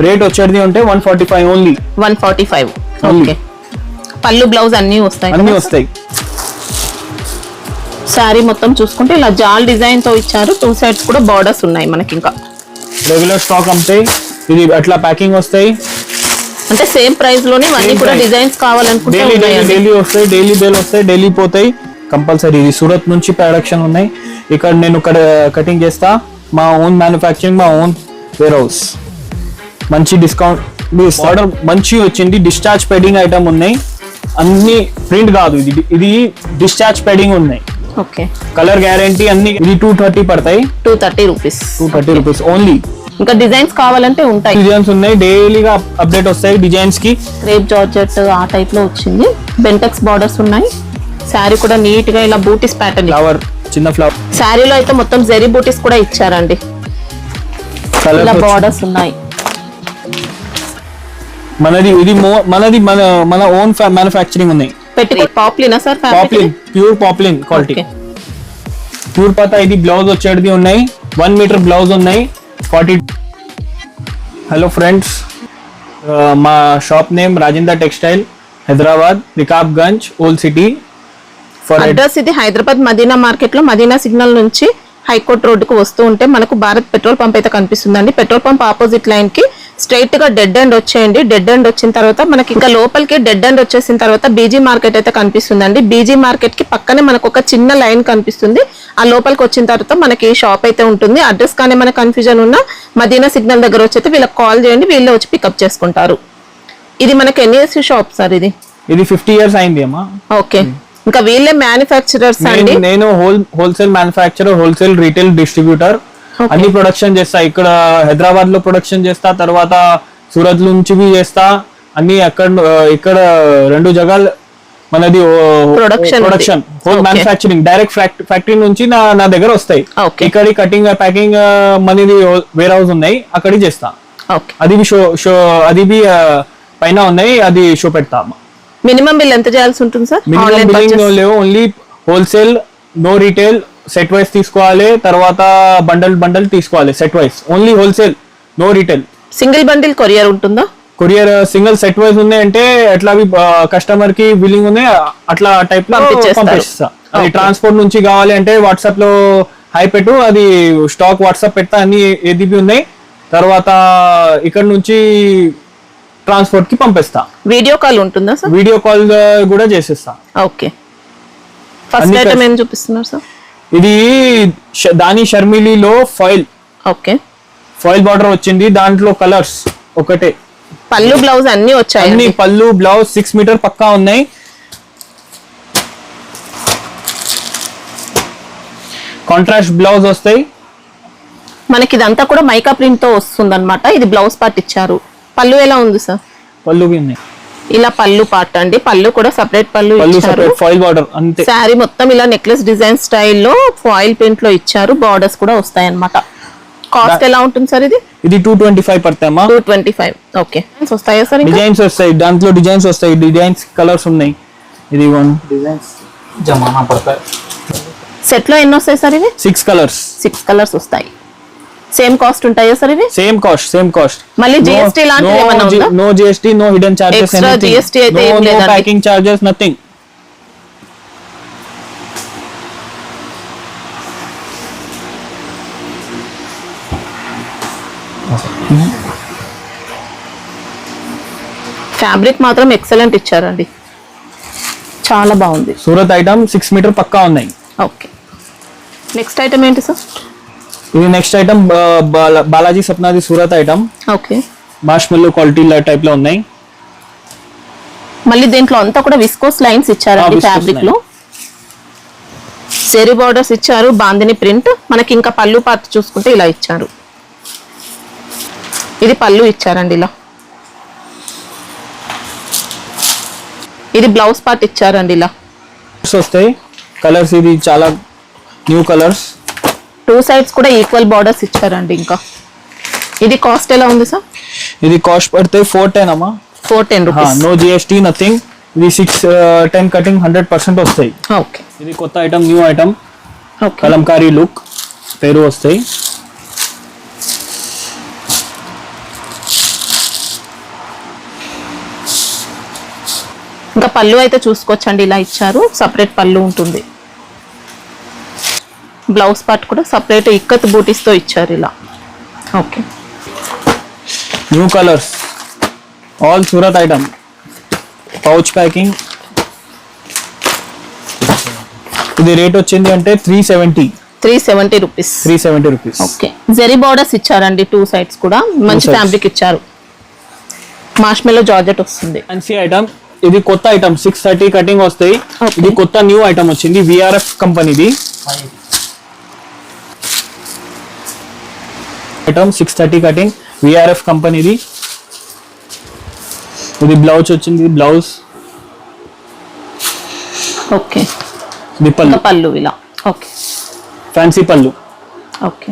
Rate వచ్చేది ఉంటే 145 only. 145. Okay. పళ్ళు బ్లౌజ్ అన్ని వస్తాయి. శారీ మొత్తం చూసుకుంటే ఇలా జాల్ డిజైన్ తో ఇచ్చారు. 2 సైడ్స్ కూడా బార్డర్స్ ఉన్నాయి మనకి. ఇంకా రెగ్యులర్ స్టాక్ అమ్ముతాయి, ఇది అట్లా ప్యాకింగ్ వస్తాయి. అంటే సేమ్ ప్రైస్ లోనే అన్ని కూడా డిజైన్స్ కావాలనుకుంటే డైలీ వస్తాయి, డైలీ బేల్ వస్తాయి, డైలీ పోతాయి కంపల్సరీ. ఇది సూరత్ నుంచి ప్రొడక్షన్ ఉన్నాయి. ఇక్కడ నేను కటింగ్ చేస్తా, మా ఓన్ మ్యానుఫ్యాక్చరింగ్, మా ఓన్ వేర్ హౌస్. మంచి డిస్కౌంట్ ఆర్డర్ మంచి వచ్చింది. డిశ్చార్జ్ పెడింగ్ ఐటమ్ ఉన్నాయి, అన్ని ప్రింట్ కాదు, ఇది డిశ్చార్జ్ పెడింగ్ ఉన్నాయి. ఓకే. కలర్ గ్యారంటీ అన్ని. ఇది 230 పడతాయి. 230 రూపీస్. 230 rupees only. ఇంకా డిజైన్స్ కావాలంటే ఉంటాయి, డిజైన్స్ ఉన్నాయి, డైలీగా అప్డేట్ వస్తాయి డిజైన్స్ కి. క్రేప్ జార్జెట్ ఆ టైప్ లో వచ్చింది. బెంటెక్స్ బార్డర్స్ ఉన్నాయి. శారీ కూడా నీట్ గా ఇలా బూటీస్ ప్యాటర్న్, ఫ్లవర్, చిన్న ఫ్లవర్. శారీలో అయితే మొత్తం జెరీ బూటీస్ కూడా ఇచ్చారండి. ఇలా బార్డర్స్ ఉన్నాయి. మనది మన ఓన్ మ్యానుఫ్యాక్చరింగ్ ఉన్నాయి. పాప్లినా సార్? Poplin, pure poplin quality, pure పతా. ఇది బ్లౌజ్ వచ్చేది ఉన్నాయి, 1 మీటర్ బ్లౌజ్ ఉన్నాయి. 40. హలో ఫ్రెండ్స్, మా shop name Rajender textile, Hyderabad, Rikabganj, old city. Address ఇది హైదరాబాద్ మదీనా మార్కెట్ లో, మదీనా సిగ్నల్ నుంచి హైకోర్ట్ రోడ్డుకు వస్తూ ఉంటే మనకు భారత్ పెట్రోల్ పంప్ అయితే కనిపిస్తుందండి. పెట్రోల్ పంప్ ఆపోజిట్ లైన్ కి స్ట్రైట్ గా డెడ్ ఎండ్ వచ్చేయండి. డెడ్ ఎండ్ వచ్చిన తర్వాత మనకి ఇంకా లోపలికి డెడ్ ఎండ్ వచ్చేసిన తర్వాత బీజీ మార్కెట్ అయితే కనిపిస్తుందండి. బీజీ మార్కెట్ కి పక్కనే మనకు ఒక చిన్న లైన్ కనిపిస్తుంది. ఆ లోపలికి వచ్చిన తర్వాత మనకి షాప్ అయితే ఉంటుంది. అడ్రస్ కానీ మన కన్ఫ్యూజన్ ఉన్న మదీనా సిగ్నల్ దగ్గర వచ్చి వీళ్ళకి కాల్ చేయండి, వీళ్ళే వచ్చి పికప్ చేసుకుంటారు. ఇది మనకి ఎన్ని ఇయర్స్ షాప్ సార్? ఇది 50 ఇయర్స్ అయింది అమ్మా. ఓకే. ఇంకా వీళ్ళే మ్యానుఫ్యాక్చరర్స్ అండి. నేను wholesale manufacturer, wholesale retail distributor, అన్ని ప్రొడక్షన్ చేస్తా. ఇక్కడ హైదరాబాద్ లో ప్రొడక్షన్ చేస్తా, తర్వాత సూరత్ నుంచి చేస్తా. అన్ని ఇక్కడ 2 జగాలు మనది production, whole manufacturing. Direct factory నుంచి నా దగ్గర వస్తాయి. ఇక్కడ కటింగ్, ప్యాకింగ్ మనది వేర్ హౌస్ ఉన్నాయి, అక్కడికి చేస్తా. అది అది పైన ఉన్నాయి, అది షో పెడతా. మినిమం బిల్ ఎంత చేయాల్సి ఉంటుంది సార్? మినిమం బిల్లింగ్ లేవు, only wholesale, no retail. Set wise తీసుకోవాలి, తర్వాత బండల్ తీసుకోవాలి. Set wise only wholesale, no retail. Single bundle courier ఉంటుందా? కొరియర్ సింగిల్ సెట్ వైస్ ఉన్నాయి అంటే ఎట్లా కస్టమర్ కి బిల్లింగ్ ఉన్నాయి అట్లా టైప్ లో పంపిస్తా. అది ట్రాన్స్పోర్ట్ నుంచి కావాలి అంటే వాట్సాప్ లో హై పెట్టు, అది స్టాక్ వాట్సాప్ పెడతా. అన్ని ఏది ఉన్నాయి. తర్వాత ఇక్కడ నుంచి ట్రాన్స్పోర్ట్ కి పంపిస్తా. వీడియో కాల్ ఉంటుందా సార్? వీడియో కాల్ కూడా చేసేస్తా. ఓకే. ఫస్ట్ ఐటమ్ ఏం చూపిస్తున్నారు సార్? ఇది దాని షర్మిలీలో ఫాయిల్. ఓకే. ఫాయిల్ బార్డర్ వచ్చింది, దాంట్లో కలర్స్ ఒకటే. పళ్ళు బ్లౌజ్ అన్ని వచ్చాయి. అన్ని పళ్ళు బ్లౌజ్ 6 మీటర్ పక్కా ఉన్నాయి. కాంట్రాస్ట్ బ్లౌజ్ వస్తాయి మనకి. ఇదంతా కూడా మైకా ప్రింట్ తో వస్తుంది అనమాట. ఇది బ్లౌజ్ పార్ట్ ఇచ్చారు. పళ్ళు ఎలా ఉంది సార్? పళ్ళు ఉన్నాయి. ఇలా పళ్ళు పార్ట్ అండి. పళ్ళు కూడా సెపరేట్ పళ్ళు ఇచ్చారు. ఫాయిల్ బార్డర్ అంతే. శారీ మొత్తం ఇలా నెక్లెస్ డిజైన్ స్టైల్లో ఫాయిల్ ప్రింట్ లో ఇచ్చారు. బార్డర్స్ కూడా వస్తాయి అన్నమాట. కాస్ట్ ఎలా ఉంటుంది సార్ ఇది? ఇది 225 పడతాయమ్మా. 225. ఓకే. వస్తాయా సార్? డిజైన్స్ వస్తాయి, దాంట్లో డిజైన్స్ వస్తాయి. డిజైన్స్ కలర్స్ ఉన్నాయి. ఇది 1 డిజైన్స్ జమానా పడతాయి. సెట్ లో ఎన్ని వస్తాయి సార్ ఇవి? 6 కలర్స్. 6 కలర్స్ వస్తాయి. సేమ్ కాస్ట్ ఉంటాయా సార్ ఇవి? Same cost. మళ్ళీ జిఎస్టీ లాంటిది ఏమన్నా ఉందా? No GST, no hidden charges, extra GST అయితే ఏం లేదండి. No packing charges, nothing. Fabric మాత్రం ఎక్సలెంట్ ఇచ్చారండి, చాలా బాగుంది. సూరత్ ఐటమ్ 6 మీటర్ పక్కా ఉన్నాయి. ఓకే. నెక్స్ట్ ఐటమ్ ఏంటి సార్? ఇది నెక్స్ట్ ఐటమ్ బాలాజీ సప్నాది Surat item. Okay. Marshmallow quality type లో ఉన్నాయి. మళ్ళీ దీంట్లో అంతా కూడా విస్కోస్ లైన్స్ ఇచ్చారండి ఫ్యాబ్రిక్ లో. సెరీ బార్డర్స్ ఇచ్చారు, బాందిని ప్రింట్. మనకి ఇంకా పళ్ళు పార్ట్ చూసుకుంటే ఇలా ఇచ్చారు. ఇది పళ్ళు ఇచ్చారండి ఇలా. ఇది బ్లౌజ్ పార్ట్ ఇచ్చారండి ఇలా. వస్తాయి కలర్స్, ఇది చాలా న్యూ కలర్స్. 2 సైడ్స్ కూడా ఈక్వల్ బార్డర్స్ ఇచ్చారండి. ఇంకా ఇది కాస్ట్ ఎలా ఉంది సార్? ఇది కాస్ట్ పడితే 410 అమ్మా. 410 రూపీస్. No GST, nothing. ఇది 610 కటింగ్ 100% వస్తాయి. ఓకే. ఇది కొత్త item, new item. Okay. Kalamkari look పేరు వస్తాయి. ఇంకా పళ్ళు అయితే చూసుకోవచ్చండి, ఇలా ఇచ్చారు, సపరేట్ పళ్ళు ఉంటుంది. బ్లౌజ్ పార్ట్ కూడా సపరేట్ ఇక్కత్ బూటీస్ తో ఇచ్చారు ఇలా. Okay, new colours, all Surat item, pouch packing. ఇది రేట్ వచ్చింది అంటే 370 rupees. 370 rupees. Okay, zari borders ఇచ్చారండి, 2 sides కూడా మంచి sides. ఫ్యాబ్రిక్ ఇచ్చారు. మార్ష్మెల్లో జార్జెట్ వస్తుంది. ఫ్యాన్సీ ఐటమ్, ఇది కొత్త ఐటమ్, 630 కటింగ్ వస్తాయి. Okay. ఇది కొత్త న్యూ ఐటమ్ వచ్చింది, విఆర్ఎఫ్ కంపెనీది ఐటమ్. 630 కటింగ్, విఆర్ఎఫ్ కంపెనీది. ఇది బ్లౌజ్ వచ్చింది, బ్లౌజ్. ఓకే, ఇది పళ్ళు, పళ్ళు ఇలా. ఓకే, ఫ్యాన్సీ పళ్ళు. ఓకే,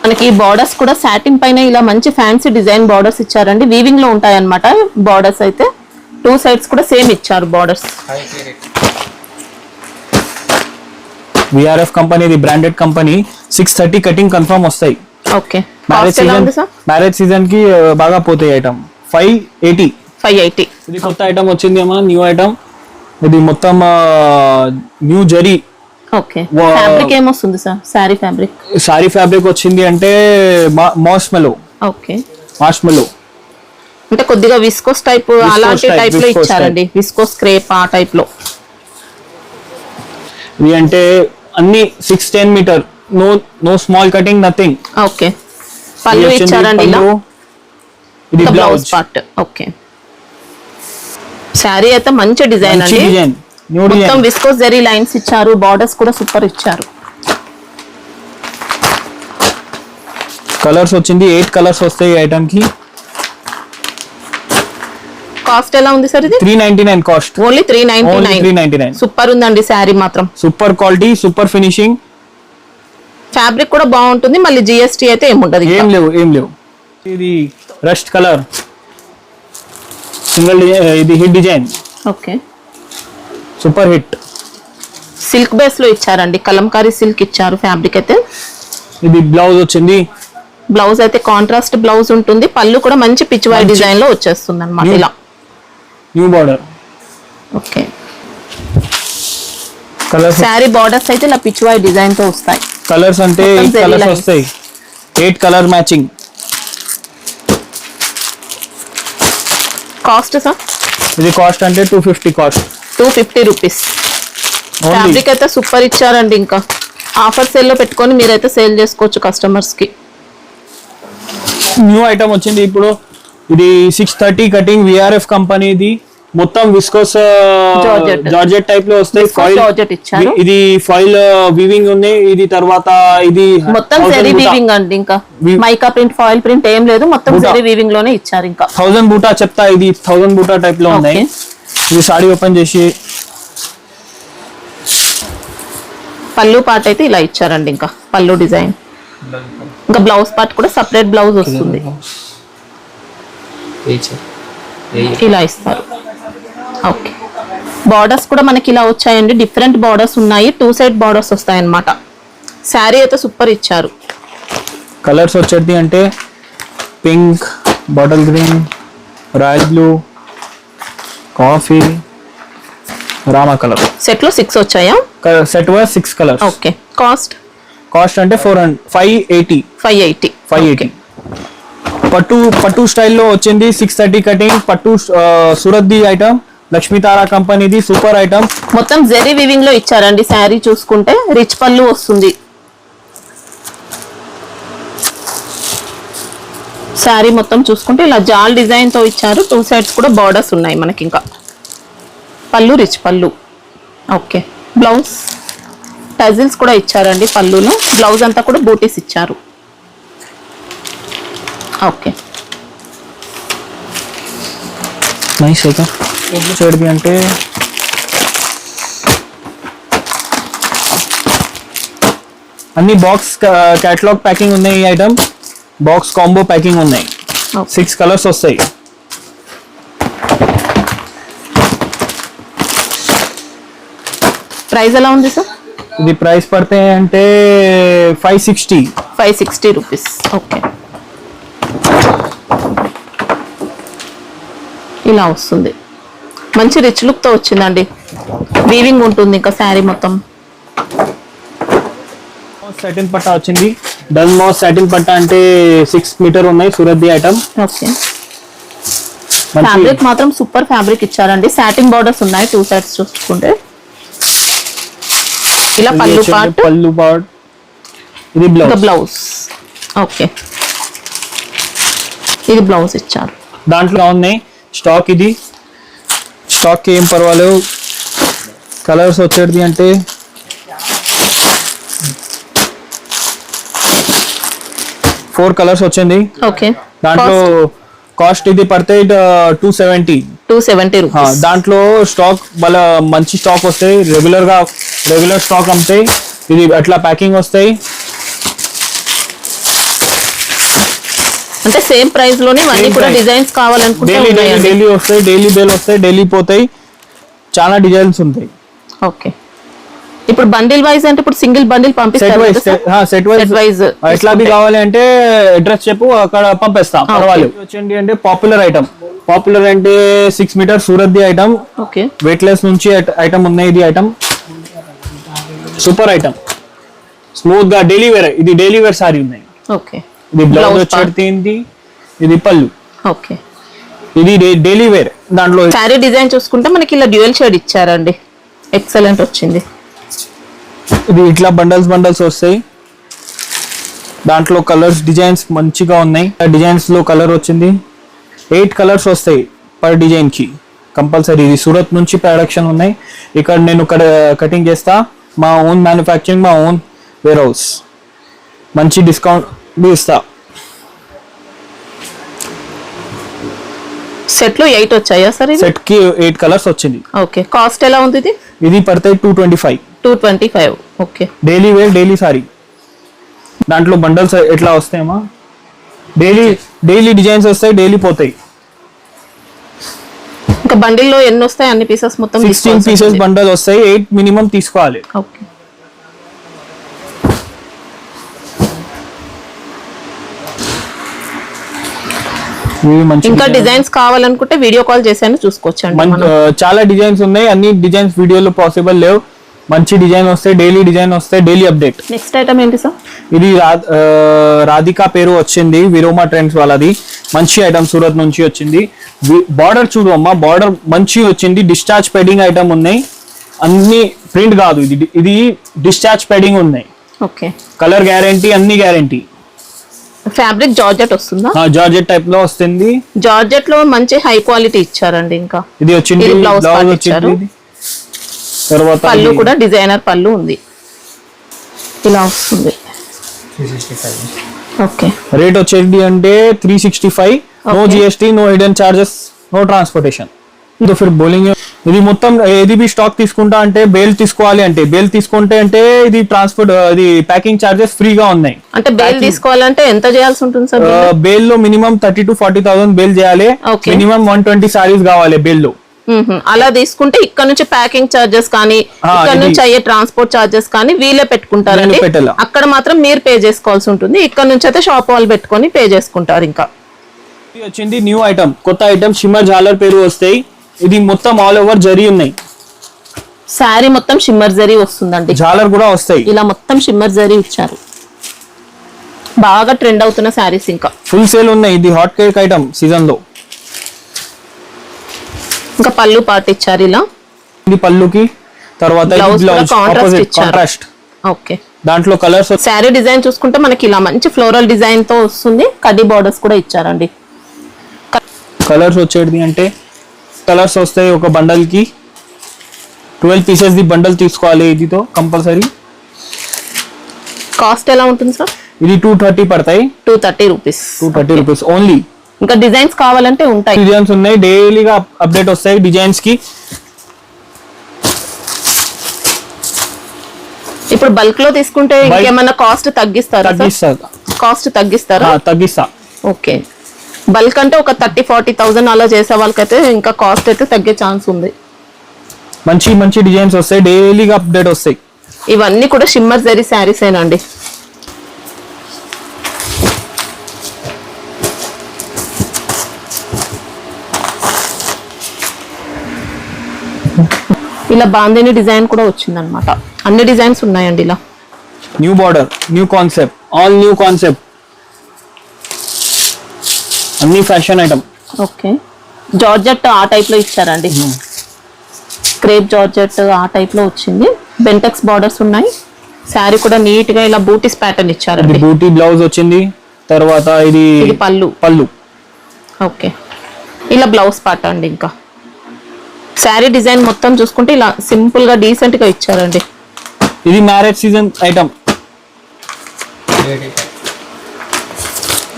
మనకి బార్డర్స్ కూడా సాటిన్ పైన ఇలా మంచి ఫ్యాన్సీ డిజైన్ బార్డర్స్ ఇచ్చారండి. వీవింగ్ లో ఉంటాయి అన్నమాట బార్డర్స్ అయితే. 2 sides కూడా సేమ్ ఇచ్చారు బార్డర్స్. విఆర్ఎఫ్ కంపెనీది బ్రాండెడ్ కంపెనీ. 630 కటింగ్ కన్ఫర్మ్ వస్తాయి. ఓకే, మ్యారేజ్ సీజన్ కి బాగా పోతాయి ఐటమ్. 580. ఇది కొత్త ఐటమ్ వచ్చింది అమ్మా, న్యూ ఐటమ్. ఇది మొత్తం న్యూ జరీ. ఓకే, ఫ్యాబ్రిక్ ఏమొస్తుంది sir? Sorry fabric. Sorry fabric వచ్చింది అంటే మార్ష్మెలో. ఓకే, మార్ష్మెలో అంటే కొద్దిగా విస్కోస్ టైప్, అలాంటి టైప్ లో ఇచ్చారండి. విస్కోస్ క్రేప్ ఆ టైప్ లో. ఇది అంటే అన్ని 610 metre, no small cutting, nothing. Okay, పళ్ళు ఇచ్చారండి ఇలా. ఇది blouse blouse part. Okay, sari అయితే మంచి డిజైన్ అండి, డిజైన్, న్యూ మొత్తం డిజైన్. విస్కోస్ జరీ లైన్స్ ఇచ్చారు. బార్డర్స్ కూడా సూపర్ ఇచ్చారు. కలర్స్ వచ్చింది, 8 కలర్స్ వస్తాయి ఈ ఐటమ్ కి. కాస్ట్ ఎలా ఉంది సార్? ఇది 399 కాస్ట్. ఓన్లీ 399. సూపర్ ఉందండి శారీ మాత్రం. Super quality, super finishing. Fabric కూడా బాగుంటుంది. మళ్ళీ జిఎస్టీ అయితే ఏముంటది, ఏం లేవు. ఇది రస్ట్ కలర్, సింగిల్ ఇది hit design. Okay, super hit. Silk base లో ఇచ్చారండి, కలంకారీ సిల్క్ ఇచ్చారు ఫ్యాబ్రిక్ అయితే. ఇది బ్లౌజ్ వచ్చింది. బ్లౌజ్ అయితే కాంట్రాస్ట్ బ్లౌజ్ ఉంటుంది. పళ్ళు కూడా మంచి పిచ్వాయ్ డిజైన్ లో వచ్చేస్తుంది అన్నమాట ఇలా. New border. Okay, colours, sari borders అయితే ఇలా పిచ్వాయ్ డిజైన్ తో వస్తాయి. కలర్స్ అంటే మొత్తం 8 zeri కలర్స్ lines. వస్తాయి. 8 కలర్ మ్యాచింగ్. Cost sir? ఇది కాస్ట్ అంటే 250 కాస్ట్. 250 రూపీస్. ఫ్యాబ్రిక్ అయితే సూపర్ ఇచ్చారండి. ఇంకా ఆఫర్ సేల్ లో పెట్టుకొని మీరైతే సేల్ చేసుకోవచ్చు కస్టమర్స్ కి. న్యూ ఐటమ్ వచ్చింది ఇప్పుడు. ఇది 630 కటింగ్, విఆర్ఎఫ్ కంపెనీది. మొత్తం విస్కోస్ జార్జెట్ టైప్ లో వస్తాయి. ఫాయిల్ జార్జెట్ ఇచ్చారు. ఇది ఫాయిల్ వీవింగ్ ఉంది. ఇది తర్వాత ఇది మొత్తం జరీ వీవింగ్ అండి. ఇంకా మైకా ప్రింట్, ఫాయిల్ ప్రింట్ ఏం లేదు, మొత్తం జరీ వీవింగ్ లోనే ఇచ్చారు. ఇంకా 1000 బూటా చెప్తా, ఇది 1000 బూటా టైప్ లో ఉన్నాయి. ఇది సాడీ ఓపెన్ చేసి పళ్ళు పార్ట్ అయితే ఇలా ఇచ్చారండి. ఇంకా పళ్ళు డిజైన్, ఇంకా బ్లౌజ్ పార్ట్ కూడా సపరేట్ బ్లౌజ్ వస్తుంది. ఇలా ఇస్తారు. ఓకే, బార్డర్స్ కూడా మనకి ఇలా వచ్చాయండి. డిఫరెంట్ బార్డర్స్ ఉన్నాయి. 2 side బార్డర్స్ వస్తాయి అన్నమాట. శారీ అయితే సూపర్ ఇచ్చారు. కలర్స్ వచ్చేది అంటే pink, bottle green, royal blue, coffee, రామా కలర్. సెట్ లో 6 వచ్చాయా? Set wise 6 colours. Okay, cost అంటే 580. 580. పట్టు స్టైల్లో వచ్చింది. 630 కటింగ్, పట్టు సూరత్ ది ఐటమ్, లక్ష్మీ తారా కంపెనీది. సూపర్ ఐటమ్, మొత్తం జెరీ వీవింగ్ లో ఇచ్చారండి. శారీ చూసుకుంటే రిచ్ పళ్ళు వస్తుంది. శారీ మొత్తం చూసుకుంటే ఇలా జాల్ డిజైన్ తో ఇచ్చారు. 2 sides కూడా బార్డర్స్ ఉన్నాయి మనకి. ఇంకా పళ్ళు రిచ్ పళ్ళు. ఓకే, బ్లౌజ్ టజిల్స్ కూడా ఇచ్చారండి పళ్ళులో. బ్లౌజ్ అంతా కూడా బూటీస్ ఇచ్చారు. Okay, nice item. చూడది అంటే అన్ని బాక్స్ క్యాటలాగ్ ప్యాకింగ్ ఉన్నాయి. ఈ ఐటమ్ బాక్స్ కాంబో ప్యాకింగ్ ఉన్నాయి. 6 కలర్స్ వస్తాయి. ప్రైస్ ఎలా ఉంది సార్? ఇది ప్రైస్ పడితే అంటే 560 రూపీస్. ఓకే, ఇలా వస్తుంది. మంచి రిచ్ లుక్ తో వచ్చిందండి. వీవింగ్ ఉంటుంది ఇంకా శారీ మొత్తం. సాటిన్ పట్టా వచ్చింది. డల్ మోస్ సాటిన్ పట్టా అంటే 6 మీటర్ ఉన్నాయి. Surat the item. Okay, fabric మాత్రం సూపర్ ఫ్యాబ్రిక్ ఇచ్చారండి. సాటిన్ బార్డర్స్ ఉన్నాయి 2 సైడ్స్ చూసుకుంటే. ఇలా పళ్ళు పార్ట్, ఇది బ్లౌజ్. ఓకే, ఇది బ్లౌజ్ ఇచ్చారు. దాంట్లో ఉన్నాయి స్టాక్. ఇది స్టాక్ ఏం పర్వాలేదు. కలర్స్ వచ్చేది అంటే ఫోర్ కలర్స్ వచ్చింది. ఓకే, దాంట్లో కాస్ట్ ఇది పడతాయి 270 రూపీస్. దాంట్లో స్టాక్ వాళ్ళ మంచి స్టాక్ వస్తాయి. రెగ్యులర్ స్టాక్ అమ్ముతాయి. ఇది అట్లా ప్యాకింగ్ వస్తాయి. అంటే సేమ్ ప్రైస్ లోనే అన్ని కూడా డిజైన్స్ కావాలనుకుంటే డైలీ వస్తాయి, డైలీ బేల్ వస్తాయి, డైలీ పోతాయి. చాలా డిజైన్స్ ఉంటాయి. ఓకే, ఇప్పుడు బండిల్ వైజ్ అంటే ఇప్పుడు సింగిల్ బండిల్ పంపిస్తారు. సెట్ వైజ్ ఎట్లా బి కావాలి అంటే అడ్రస్ చెప్పు, అక్కడ పంపిస్తాం. పర్వాలేదు. వచ్చండి అంటే పాపులర్ ఐటమ్. పాపులర్ అంటే 6 metre Surat the item. Okay, weight less నుంచి ఐటమ్ ఉన్నాయి. ఇది ఐటమ్ సూపర్ ఐటమ్, స్మూత్ గా డైలీ వేర్. ఇది డైలీ వేర్ సారీ ఉన్నాయి. ఓకే, ఇది బ్లౌజ్ వచ్చేది. ఇది పళ్ళు. ఓకే, ఇది డైలీ వేర్. దాంట్లో సారీ డిజైన్ చూసుకుంటే మనకి ఇలా డ్యూయల్ షేడ్ ఇచ్చారండి. ఎక్సలెంట్ వచ్చింది. ఇది ఇట్లా బండల్స్ వస్తాయి. దాంట్లో కలర్స్ డిజైన్స్ మంచిగా ఉన్నాయి. డిజైన్స్ లో కలర్ వచ్చింది 8 కలర్స్ వస్తాయి పర్ డిజైన్ కి కంపల్సరీ. ఇది సూరత్ నుంచి ప్రొడక్షన్ ఉన్నాయి. ఇక్కడ నేను కటింగ్ చేస్తా. మా ఓన్ మ్యానుఫ్యాక్చరింగ్, మా ఓన్ వేర్ హౌస్. మంచి డిస్కౌంట్ ఇస్తా. సెట్ లో 8 వచ్చాయా సార్? సెట్ కి 8 కలర్స్ వచ్చింది. ఓకే, కాస్ట్ ఎలా ఉంది ఇది? ఇది పడతాయి 225. Okay, daily wear, daily sari. దాంట్లో బండల్స్ ఎట్లా వస్తాయమ్మా? డైలీ డిజైన్స్ వస్తాయి, డైలీ పోతాయి. ఇంకా బండిల్లో ఎన్ని వస్తాయి? అన్ని పీసెస్ మొత్తం 16 పీసెస్ బండల్ వస్తాయి. 8 మినిమం తీసుకోవాలి. ఓకే, ఇంకా డిజైన్స్ కావాలనుకుంటే వీడియో కాల్ చేసాను చూసుకోవచ్చు. చాలా డిజైన్స్ ఉన్నాయి. అన్ని డిజైన్స్ వీడియోలో పాసిబుల్ లేవు. మంచి డిజైన్ వస్తాయి, డైలీ డిజైన్ వస్తాయి, డైలీ అప్డేట్. నెక్స్ట్ ఐటమ్ ఏంటి సార్? ఇది రాధికా పేరు వచ్చింది, విరోమా ట్రెండ్స్ వాళ్ళది. మంచి ఐటమ్ సూరత్ నుంచి వచ్చింది. బార్డర్ చూడు అమ్మా, బార్డర్ మంచి వచ్చింది. డిశ్చార్జ్ పెడింగ్ ఐటమ్ ఉన్నాయి. అన్ని ప్రింట్ కాదు, ఇది డిశ్చార్జ్ పెడింగ్ ఉన్నాయి. ఓకే, కలర్ గ్యారంటీ, అన్ని గ్యారంటీ. ఫ్యాబ్రిక్ జార్జెట్ వస్తుందా? జార్జెట్ టైప్ లో వస్తుంది. జార్జెట్ లో మంచి హై క్వాలిటీ ఇచ్చారండి. ఇంకా ఇది వచ్చింది బ్లౌజ్ వచ్చింది. తర్వాత పళ్ళు కూడా డిజైనర్ పళ్ళు ఉంది. ఇలా వస్తుంది. ఓకే, రేట్ వచ్చేది అంటే 365. No GST, no hidden charges, no transportation. तो फिर बोलेंगे ఇది మొత్తం ఏది బి స్టాక్ తీసుకుంటా అంటే బేల్ తీసుకోవాలి అంటే బేల్ తీసుకుంటే అంటే ఇది ట్రాన్స్పోర్ట్ ఇది ప్యాకింగ్ చార్జెస్ ఫ్రీగా ఉన్నాయి. అంటే బేల్ తీసుకోవాలంటే ఎంత చేయాల్సి ఉంటుంది సార్? బేల్ లో మినిమం 30,000 to 40,000 బేల్ చేయాలి. మినిమం 120 సారీస్ కావాలి బేల్ లో. అలా తీసుకుంటే ఇక్కడ నుంచి ప్యాకింగ్ చార్జెస్ కానీ ఇక్కడ నుంచి అయ్యే ట్రాన్స్పోర్ట్ చార్జెస్ కానీ వీళ్ళే పెట్టుకుంటారండి. అక్కడ మాత్రం మీరు పే చేసుకోవాల్సి ఉంటుంది. ఇక్కడ నుంచి అయితే షాప్ వాళ్ళు పెట్టుకొని పే చేసుకుంటారు. ఇంకా వచ్చింది న్యూ ఐటమ్, కొత్త ఐటమ్ షిమ్మర్ జాలర్ పేరు వస్తాయి. ఇది మొత్తం ఆల్ ఓవర్ జరీ ఉన్నాయి. సారీ మొత్తం షిమ్మర్ జరీ వస్తుందండి. జాలర్ కూడా వస్తాయి. ఇలా మొత్తం షిమ్మర్ జరీ ఇచ్చారు. బాగా ట్రెండ్ అవుతున్న సారీస్ ఇంకా ఫుల్ సేల్ ఉన్నాయి. ఇది హాట్ కేక్ ఐటమ్ సీజన్ లో. ఇంకా పళ్ళు పార్ట్ ఇచ్చారు ఇలా. ఇది పళ్ళుకి తర్వాత బ్లౌజ్ కాంట్రాస్ట్. ఓకే, దాంట్లో కలర్స్. సారీ డిజైన్ చూసుకుంటే మనకి ఇలా మంచి ఫ్లోరల్ డిజైన్ తో వస్తుంది. కడ్డీ బార్డర్స్ కూడా ఇచ్చారండి. కలర్స్ వచ్చేది అంటే కలర్స్ వస్తాయి. ఒక బండల్ కి 12 పీసెస్ ది బండల్ తీసుకోవాలి. ఇదితో కంపల్సరీ. కాస్ట్ ఎలా ఉంటుంది సార్? ఇది 230 పడతాయి. 230 రూపీస్. 230 rupees only. ఇంకా డిజైన్స్ కావాలంటే ఉంటాయి. డిజైన్స్ ఉన్నాయి, డైలీగా అప్డేట్ వస్తాయి డిజైన్స్ కి. ఇప్పుడు బల్క్ లో తీసుకుంటే ఇంకేమన్నా కాస్ట్ తగ్గిస్తారా? కాస్ట్ తగ్గిస్తారా? తగ్గిస్తా. ఓకే, బల్క్ అంటే ఒక 30,000-40,000 అలా చేసే వాళ్ళకైతే ఇంకా కాస్ట్ అయితే తగ్గే ఛాన్స్ ఉంది. మంచి మంచి డిజైన్స్ వస్తాయి, డైలీగా అప్డేట్ వస్తాయి. ఇవన్నీ కూడా షిమ్మర్ జరీ శారీస్ ఏనండి. ఇలా బాందిని డిజైన్ కూడా వచ్చింది అనమాట. అన్ని డిజైన్స్ ఉన్నాయండి ఇలా. New border, new concept, all new concept, అన్ని ఫ్యాషన్ ఐటమ్. ఓకే, జార్జెట్ ఆ టైప్ లో ఇచ్చారండి. క్రేప్ జార్జెట్ ఆ టైప్ లో వచ్చింది. బెంటెక్స్ బార్డర్స్ ఉన్నాయి. శారీ కూడా నీట్ గా ఇలా బూటీస్ ప్యాటర్న్ ఇచ్చారండి. బూటీ బ్లౌజ్ వచ్చింది. తర్వాత ఇది పళ్ళు. ఓకే, ఇలా బ్లౌజ్ పార్ట్ అండి. ఇంకా శారీ డిజైన్ మొత్తం చూసుకుంటే ఇలా సింపుల్ గా డీసెంట్ గా ఇచ్చారండి. ఇది మ్యారేజ్ సీజన్ ఐటమ్.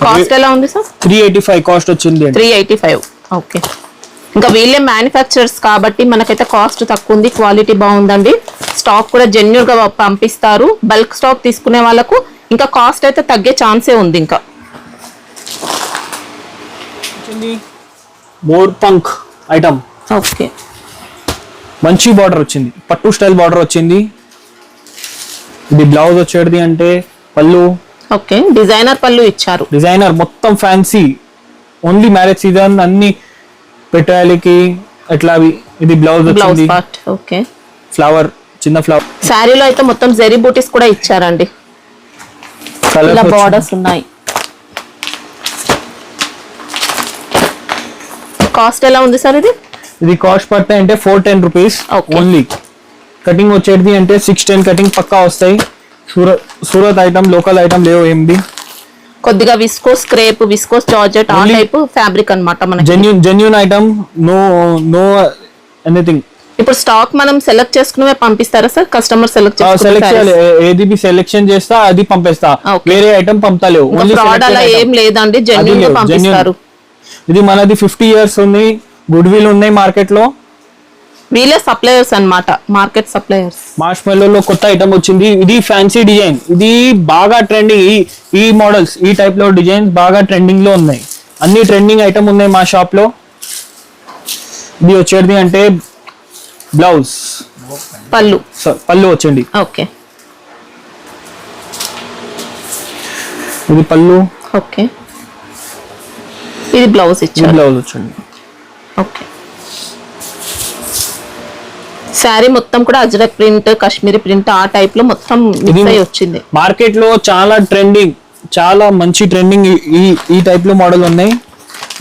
కాస్ట్ ఎలా ఉంది సార్? 385 కాస్ట్ వచ్చింది. 385. ఓకే, ఇంకా వీళ్ళే మ్యానుఫ్యాక్చరర్స్ కాబట్టి మనకైతే కాస్ట్ తక్కువ ఉంది, క్వాలిటీ బాగుందండి. స్టాక్ కూడా జెన్యూన్ గా పంపిస్తారు. బల్క్ స్టాక్ తీసుకునే వాళ్ళకు ఇంకా కాస్ట్ అయితే తగ్గే ఛాన్సే ఉంది. ఇంకా మోర్ పంక్ ఐటమ్. ఓకే, మంచి బార్డర్ వచ్చింది, పట్టు స్టైల్ బార్డర్ వచ్చింది. ఇది బ్లౌజ్ వచ్చేది అంటే పళ్ళు. ఓకే, డిజైనర్ పళ్ళు ఇచ్చారు. డిజైనర్ మొత్తం ఫ్యాన్సీ, ఓన్లీ మ్యారేజ్ సీజన్ అన్ని పెట్టాలికి అట్లా. ఇది బ్లౌజ్ వచ్చింది. పార్ట్. ఓకే, ఫ్లవర్, చిన్న ఫ్లవర్. శారీలో అయితే మొత్తం జెరీ బూటీస్ కూడా ఇచ్చారండి. ఇలా బార్డర్స్ ఉన్నాయి. కాస్ట్ ఎలా ఉంది సార్ ఇది? ఇది కాస్ట్ పడతాయి అంటే 410 రూపీస్ ఓన్లీ. కటింగ్ వచ్చేది అంటే 610 కటింగ్ పక్కా వస్తాయి. సూరత్ ఐటమ్, లోకల్ ఐటమ్ లేవు ఏంది. కొద్దిగా విస్కోస్ క్రేప్, విస్కోస్ జార్జెట్ ఆ టైప్ ఫ్యాబ్రిక్ అన్నమాట. మనకి జెన్యూన్ ఐటమ్, నో ఎనీథింగ్. ఇప్పుడు స్టాక్ మనం సెలెక్ట్ చేసుకునే పంపిస్తారా సార్? కస్టమర్ సెలెక్ట్ చేయాలి. ఏది సెలెక్షన్ చేస్తా అది పంపిస్తా, వేరే ఐటమ్ పంపలేవు. ఫ్రాడ్ అలా ఏం లేదండి, జెన్యూన్ గా పంపిస్తారు. ఇది మనది 50 years ఉంది, గుడ్ విల్ ఉన్నాయి మార్కెట్ లో. వీళ్ళే సప్లయర్స్ అన్నమాట, మార్కెట్ సప్లయర్స్. మార్చ్ మెల్లో కొత్త ఐటమ్ వచ్చింది. ఇది ఫ్యాన్సీ డిజైన్, ఇది బాగా ట్రెండింగ్. ఈ మోడల్స్, ఈ టైప్ లో డిజైన్స్ బాగా ట్రెండింగ్ లో ఉన్నాయి. అన్ని ట్రెండింగ్ ఐటమ్ ఉన్నాయి మా షాప్ లో. ఇది వచ్చేది అంటే బ్లౌజ్, పళ్ళు వచ్చింది. ఓకే, ఇది పళ్ళు. ఓకే, ఇది బ్లౌజ్ ఇచ్చారు. బ్లౌజ్ వచ్చింది. ఓకే, శారీ మొత్తం కూడా అజ్రక్ ప్రింట్, కాశ్మీరీ ప్రింట్ ఆ టైప్ లో మొత్తం మిక్స్ అయి వచ్చింది. మార్కెట్ లో చాలా ట్రెండింగ్, చాలా మంచి ట్రెండింగ్ ఈ టైప్ లో మోడల్ ఉన్నాయి.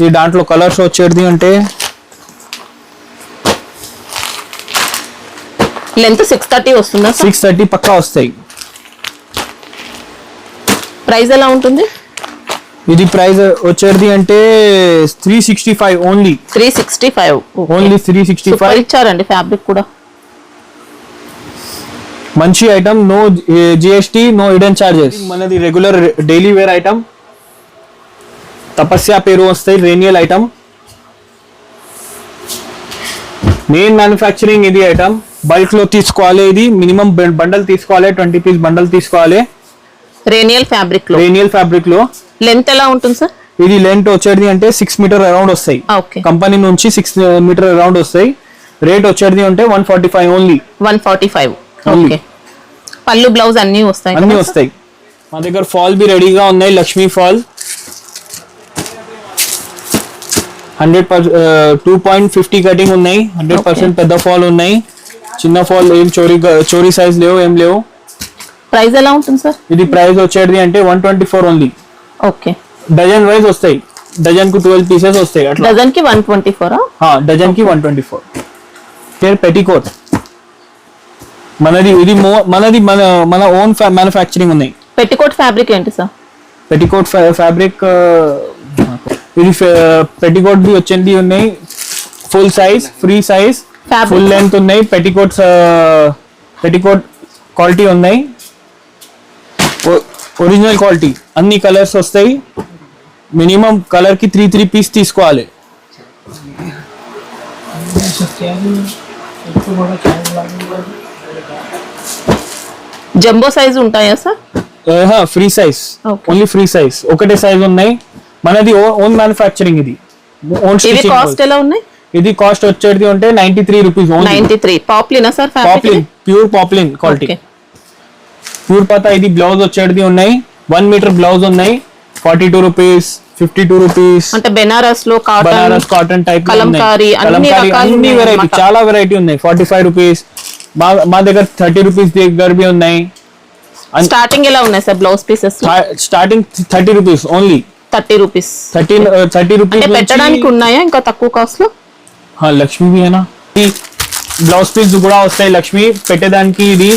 ఈ దాంట్లో కలర్స్ వచ్చేది అంటే లెంత్ 630 వస్తుందా? 630 పక్కా వస్తాయి. ప్రైస్ ఎలా ఉంటుంది? ఇది ప్రైస్ వచ్చేది అంటే 365 ఓన్లీ. 365 ఓన్లీ 365 ఇచ్చారండి. ఫ్యాబ్రిక్ కూడా మంచి item, no GST, no hidden charges. మనది regular daily wear item. Tapasya పేరు వస్తాయి, రేనియల్ ఐటమ్. మెయిన్ మ్యానుఫ్యాక్చరింగ్ ఇది ఐటమ్. బల్క్ లో తీసుకోవాలి. ఇది మినిమం బండల్ తీసుకోవాలి, 20 పీస్ బండల్ తీసుకోవాలి. రేనియల్ ఫ్యాబ్రిక్ లో లెంత్ ఎలా ఉంటుంది సార్? ఇది లెంత్ వచ్చేది అంటే 6 మీటర్ అరౌండ్ వస్తాయి. కంపెనీ నుంచి 6 మీటర్ అరౌండ్ వస్తాయి. రేట్ వచ్చేది అంటే 145 ఓన్లీ. 145. ఓకే, పళ్ళు బ్లౌజ్ అన్ని వస్తాయి. మా దగ్గర ఫాల్ బి రెడీగా ఉన్నాయి. లక్ష్మీ ఫాల్ 2.50 కటింగ్ ఉన్నాయి. 100% పెద్ద ఫాల్ ఉన్నాయి. చిన్న ఫాల్ ఏం చోరీ సైజ్ లేవు, ఏం లేవు. ప్రైస్ ఎలా ఉంటుంది సార్? ఇది ప్రైస్ వచ్చేది అంటే 124 ఓన్లీ. ఓకే, డజన్ వైజ్ వస్తాయి. డజన్ కు 12 పీసెస్ వస్తాయి. అట్లా డజన్ కి 124. డజన్ కి 124. పెటికోట్ మనది. ఇది మన ఓన్ మ్యానుఫ్యాక్చరింగ్ ఉన్నాయి. పెటికోట్ ఫ్యాబ్రిక్ ఏంటి సార్? పెటికోట్ ఫ్యాబ్రిక్ ఇది పెటికోట్ బి వచ్చింది ఉన్నాయి. Full size, free size, full length ఉన్నాయి. పెటికోట్ క్వాలిటీ ఉన్నాయి. ఒరిజినల్ క్వాలిటీ, అన్ని కలర్స్ వస్తాయి. మినిమం కలర్ కి 3 పీస్ తీసుకోవాలి. జంబో సైజ్ ఉంటాయా sir? Free size, only free size. ఒకటే సైజ్ ఉన్నాయి. మనది ఓన్ మ్యానుఫ్యాక్చరింగ్. ఇది ఇవి కాస్ట్ ఎలా ఉన్నాయి? ఇది కాస్ట్ వచ్చేది అంటే 93 రూపీస్. 93. పాప్లినా సార్? Poplin, pure poplin quality, pure పతా. ఇది బ్లౌజ్ వచ్చేది ఉన్నాయి. 1 మీటర్ బ్లౌజ్ ఉన్నాయి. 42 రూపీస్, 52 రూపీస్. అంటే బెనారస్ లో cotton, Banaras cotton type Kalamkari అన్ని రకాలు అన్ని ఉన్నాయి వెరైటీ, అన్నమాట. చాలా వెరైటీ ఉన్నాయి. 45 రూపీస్. మా దగ్గర 30 రూపీస్ దగ్గర బి ఉన్నాయి. స్టార్టింగ్ ఎలా ఉన్నాయి sir blouse pieces? Starting 30 rupees only. 30 rupees. 30 rupees అంటే పెట్టడానికి ఉన్నాయా ఇంకా తక్కువ కాస్ట్ లో? లక్ష్మీ भी है ना, ఈ బ్లౌజ్ పీస్ కూడా వస్తాయి లక్ష్మీ పెట్టేదానికి. ఇది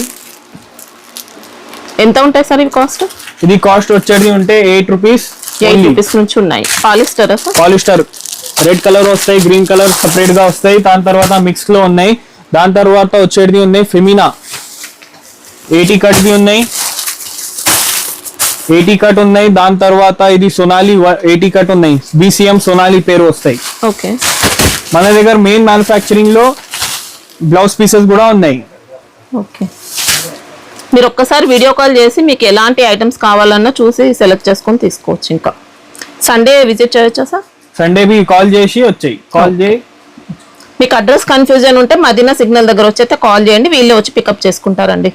ఎంత ఉంటాయి సార్ ఇవి కాస్ట్? ఇది కాస్ట్ వచ్చేది ఉంటే 8 రూపీస్. 8 రూపీస్ నుంచి ఉన్నాయి. Polyester sir? Polyester red colour వస్తాయి, గ్రీన్ కలర్ సెపరేట్ గా వస్తాయి. దాని తర్వాత మిక్స్ లో ఉన్నాయి. దాని తర్వాత వచ్చేది ఉన్నాయి ఫెమినా 80 కట్ బి ఉన్నాయి, 80 కట్ ఉన్నాయి. దాని తర్వాత ఇది సోనాలి 80 కట్ ఉన్నాయి. BCM సోనాలి పేరు వస్తాయి. ఓకే. మన దగ్గర మెయిన్ మ్యానుఫ్యాక్చరింగ్ లో బ్లౌజ్ పీసెస్ కూడా ఉన్నాయి. ఓకే. మీరు ఒక్కసారి వీడియో కాల్ చేసి మీకు ఎలాంటి ఐటమ్స్ కావాలన్నా చూసి సెలెక్ట్ చేసుకొని తీసుకోవచ్చు. ఇంకా సండే విజిట్ చేయొచ్చా సార్? సండే బి కాల్ చేసి వచ్చాయి. కాల్ చేయి. మీకు అడ్రస్ కన్ఫ్యూజన్ ఉంటే మదీనా సిగ్నల్ దగ్గర వచ్చి అయితే కాల్ చేయండి, వీళ్ళే వచ్చి పికప్ చేసుకుంటారండి.